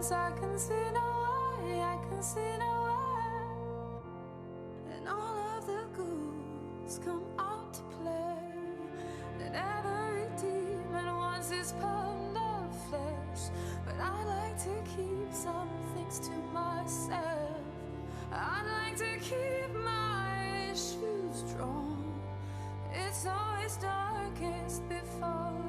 'cause I can see no way, I can see no way. And all of the ghouls come out to play, and every demon wants his pound of flesh. But I like to keep some things to myself. I like to keep my shoes drawn. It's always darkest before